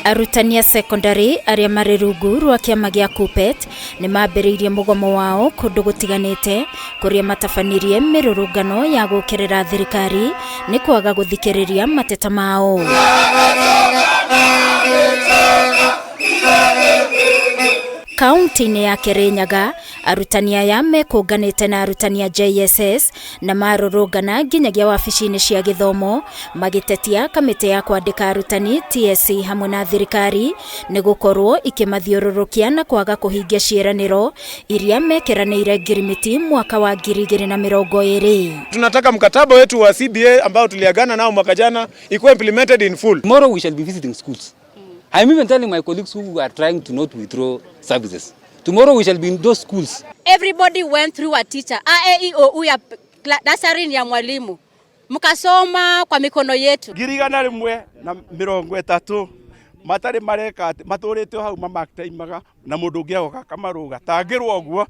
Arutani a secondary aria mari rungu rwa kiama gia KUPPET ni mambiriirie mugomo wao kundu gutiganite kuria matabanirie mirurungano ya gukirira thirikari ni kwaga guthikiriria mateta mao. Kaunti-INI ya Kirinyaga, arutani aya mekunganite na arutani a JSS na marurungana nginyagia wabici-ini cia githomo magitetia kamiti ya kwandika arutani TSC hamwe na thirikari ni gukorwo ikimathiururukia na kwaga kuhingia ciiraniro iria mekiraniire ngirimiti mwaka wa 2020. Tunataka mkataba wetu wa CBA ambao tuliagana nao mwaka jana ikuwe implemented in full. Tomorrow we shall be visiting schools. I'm even telling my colleagues who are trying to not withdraw services. Tomorrow we shall be in those schools. Everybody went through a teacher. AEO ya dasari ya mwalimu. Mukasoma kwa mikono yetu. Girigana rimwe na 30 matari mareka maturite hau mamakitaimaga na mundu ungi agoka kamaruga tangirwo guo.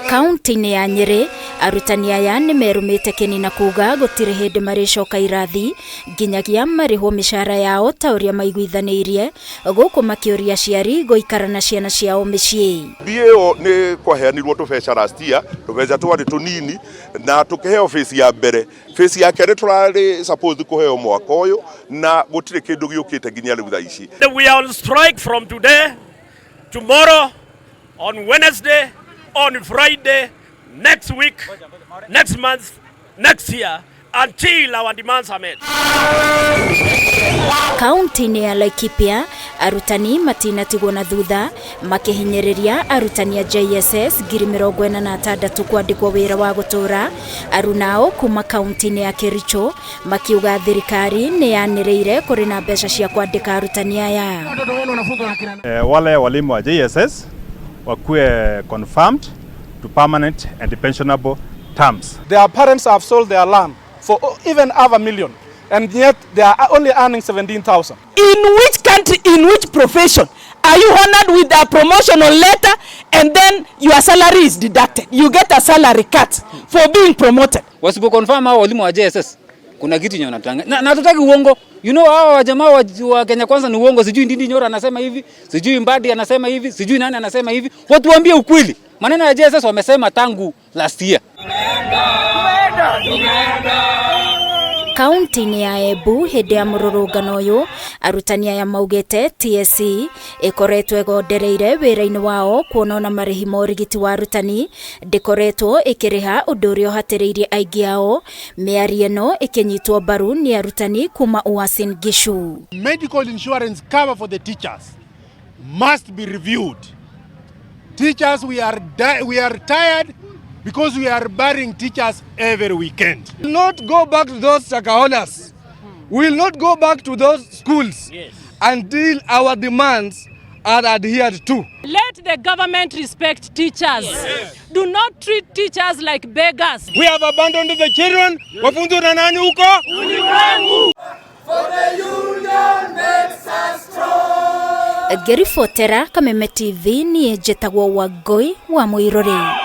Kaunti-INI ya Nyeri, arutani aya ni merumite kinina kuga gutire hindi maricoka irathi nginyagia marihwo mishara yao ta uria maiguithaniirie guku makiuria ciari guikara na ciana ciao micii. Bio ni kwaheanirwo tubeca last year, tubeca twari tunini na tukiheo phase ya mbere. Phase ya kere turari suppose kuheo mwaka uyu na gutire kindu giukite nginya riu thaa ici. We are on strike from today, tomorrow, on Wednesday, on Friday, next week, next month, next year, until our demands are met. Kaunti-INI ya Laikipia, arutani matinatigwo na thutha makihinyiriria arutani a JSS 46 kwandikwo wira wa gutura arunao kuma kaunti-INI ya Kericho makiuga thirikari ni yaniriire kuri na mbeca cia kwandika arutani aya. Wale walimu wa JSS wakuwe confirmed to permanent and pensionable terms. Their parents have sold their land for even half a million and yet they are only earning 17,000. In which country, in which profession are you honored with a promotional letter and then your salary is deducted? You get a salary cut for being promoted. Wasipo confirm hao walimu wa JSS kuna kitu nyona tanga. Na hatutaki uongo. You know hao jamaa wa Kenya Kwanza ni uongo. Sijui Ndindi Nyoro anasema hivi, sijui Mbadi anasema hivi, sijui nani anasema hivi. Watu waambie ukweli. Maneno ya JSS wamesema tangu last year. Kaunti-INI ya Embu hindi ya mururungano uyu arutani aya maugite TSC ikoretwo igondereire wira-ini wao kuona marihi ma urigiti wa arutani ndikoretwo ikiriha undu uria uhatiriirie aingi ao miario ino ikinyitwo mbaru ni arutani kuma Uasin Gishu. Medical insurance cover for the teachers must be reviewed. Teachers, we are tired because we are burying teachers every weekend. We will not go back to those chakahonas. We will not go back to those schools until our demands are adhered to. Let the government respect teachers. Do not treat teachers like beggars. We have abandoned the children. Wafunzo na nani huko? Ulimwengu. For the union makes us strong. Gerifotera Kameme TV ni jetagwo Wangui wa Muiruri.